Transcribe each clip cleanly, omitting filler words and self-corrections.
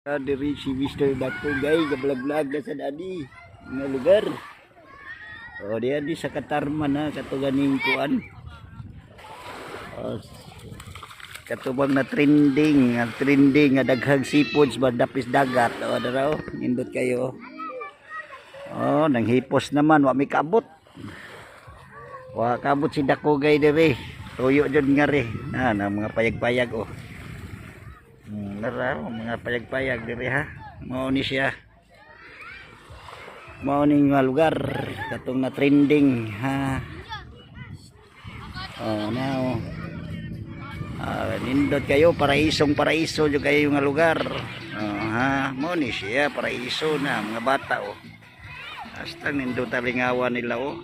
Diri si Mr. Dako gay gablaglag na sa dadi nga lugar. O diya di sa Katarman na katuganing kuan. O, katubang na trending nga daghang seafoods ba dapis dagat. O daraw nindot kayo. O nang hipos naman wa mi kaabot. Wa kaabot si Dako gay diri. Tuyo jud nga ri. Na mga payag-payag o. Naraw mga payag-payag diri ha. Mao ni siya. Mao ning nga lugar katong na trending ha. Oh now. Nindot kayo paraiso jud kayo nga lugar. Ha, mao ni siya paraiso na mga bata oh. Hasta nindot talingawan nila oh.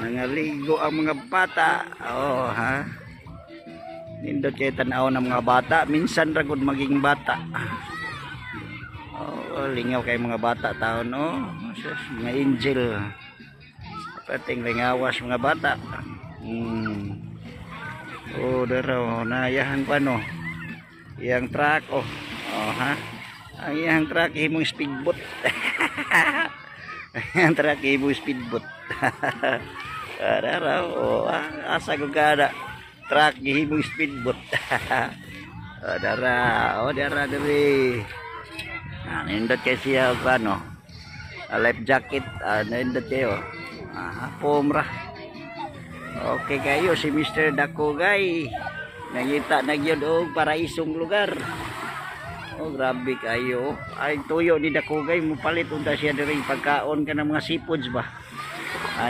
Nangaligo ang mga bata. Oh ha. Nindot kay tan-aw ng mga bata, minsan ra gud maging bata. Oh, lingaw kay mga bata taon oh, mga angel. Pating lingawas mga bata. Oh, daro na yahan pa no. Iyang truck oh. Oh ha. Ang iyang truck himong speedboat. Ang truck himong speedboat. Daro oh, asa ko kada truck gihimong speedboat. Dara diri. Nindot kay siya og ano. Life jacket nindot kayo. Pom ra. Okay kayo si Mr. Dako gay. Nangita na gyud og paraisong lugar. Oh grabe kayo. Ay tuyo ni Dako gay mupalit unta siya diri pagkaon ka ng mga seafoods ba.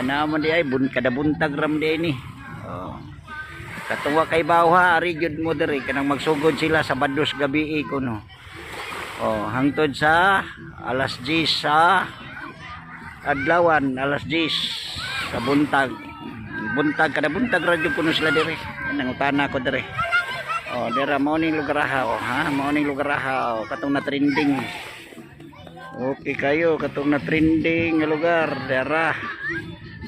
Naman di ay kada buntag ram di ni. Oh. Katuwa kay bawha ari gyud mo diri kanang magsugod sila sa bados gabi kuno. Oh, hangtod sa alas 10 sa adlawan, alas 10 sa buntag. Buntag kada buntag ra gyud kuno sila diri. Nangutana ko diri. Oh, dira mao ning lugar oh, ha? Mao ning lugar oh, katong na trending. Okay kayo katong na trending nga lugar dira.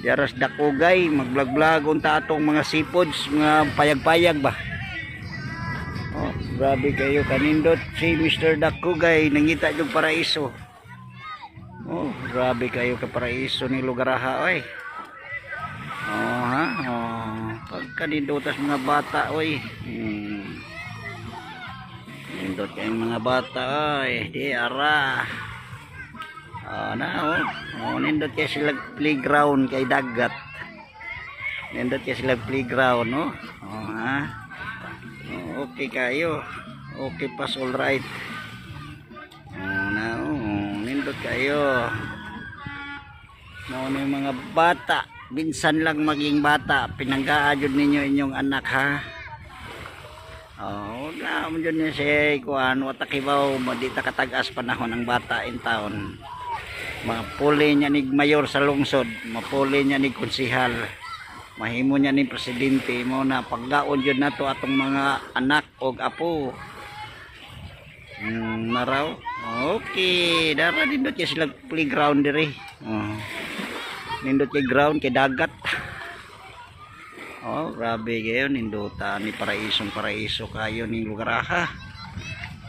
Diaras Dako gay mag-vlog unta atong mga seafoods, mga payag-payag ba. Oh, grabe kayo kanindot si Mr. Dako gay nangita jud paraiso. Oh, grabe kayo ka paraiso ni lugar ha oy. Oh ha. Oh, pagkanindotas mga bata oy. Nindot kay mga bata oy, di ara. Nindot kay sila playground kay dagat. Nindot kay sila playground no. Ha. Okay kayo. Okay pas all right. Nindot kayo. Yung mga bata, minsan lang maging bata, pinanggaajud ninyo inyong anak ha. Na mo jud ni say kuan watakibaw mo di ta katag-as panahon ang bata in town. Mapuli niya ni mayor sa lungsod, mapuli niya ni konsehal, mahimo niya ni presidente mo na paggaon jud nato atong mga anak og apo. Naraw. Okay, dara nindot kay sila playground diri. Nindot kay ground kay dagat. Oh, grabe kayo nindota ni paraiso kayo ning lugar ha.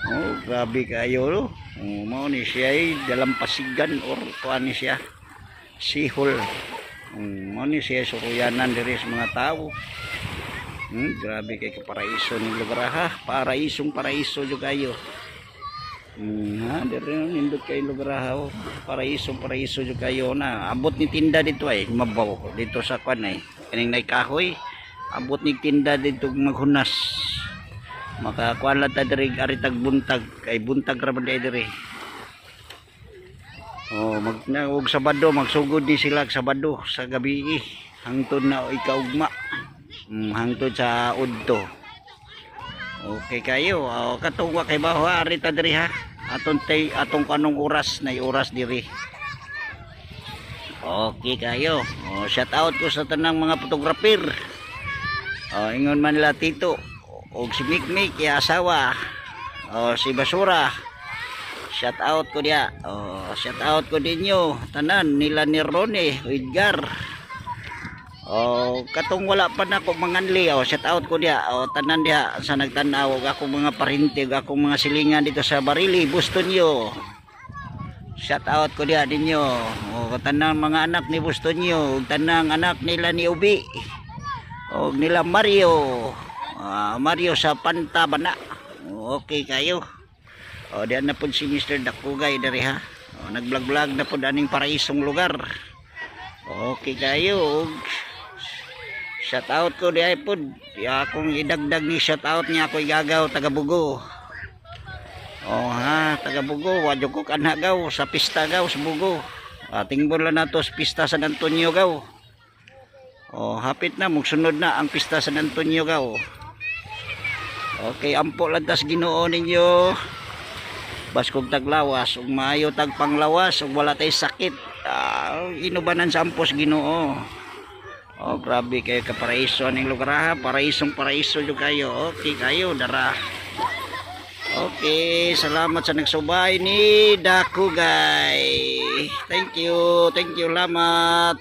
Oh, grabe kayo. Mao ni siya ay dalampasigan or kuan ni siya sihol. Mao ni siya suruyanan diri sa mga tao. Grabe kay paraiso ning lugar ha. Paraiso jud kayo. Ha, diri nindot kay lugar ha. Paraiso jud kayo na. Abot ni tinda dito ay mabaw dito sa kuan ay. Kaning nay kahoy. Abot ni tinda dito maghunas. Makakuan lang ta diri aritag buntag kay buntag ra man diri. Oh, og Sabado magsugod ni sila Sabado sa gabi hangtod na ikaugma. Hangtod sa udto. Okay kayo. Katong wa kay bahwa arita diri ha. Atong kanong oras na oras diri. Okay kayo. Shout out ko sa tanang mga photographer. Ingon man nila Tito og si Mikmik ya asawa. Si Basura. Shout out ko dia. Shout out ko dinyo tanan nila ni Ronnie, Edgar. Katong wala pa na ko manganli, shout out ko diha, tanan diha sa nagtan-aw, ako mga parintig, ako mga silingan dito sa Barili, Bustonyo. Shout out ko diha ninyo. Tanang mga anak ni Bustonyo, tanang anak nila ni Ubi. Nila Mario. Mario sa Pantabana. Okay kayo. Diyan na po si Mr. Dakugay dari ha. Nag-vlog-vlog na po daning paraisong lugar. Okay kayo. Shout out ko di ay po. Akong idagdag ni shout out niya ako igagaw taga Bugo. Taga Bugo, wadyo ko kanagaw sa pista gaw sa Bugo. Tingbol lang na to sa pista San Antonio gaw. Hapit na, mugsunod na ang pista San Antonio gaw. Okay, ampo lang tas Ginoo ninyo. Baskog taglawas, ug maayo tag panglawas, ug wala tay sakit. Inubanan sa ampos Ginoo. Grabe kayo ka paraiso ning lugar ha, paraisong paraiso jud kayo. Okay kayo dara. Okay, salamat sa nagsubay ni Dakugay. Thank you, salamat.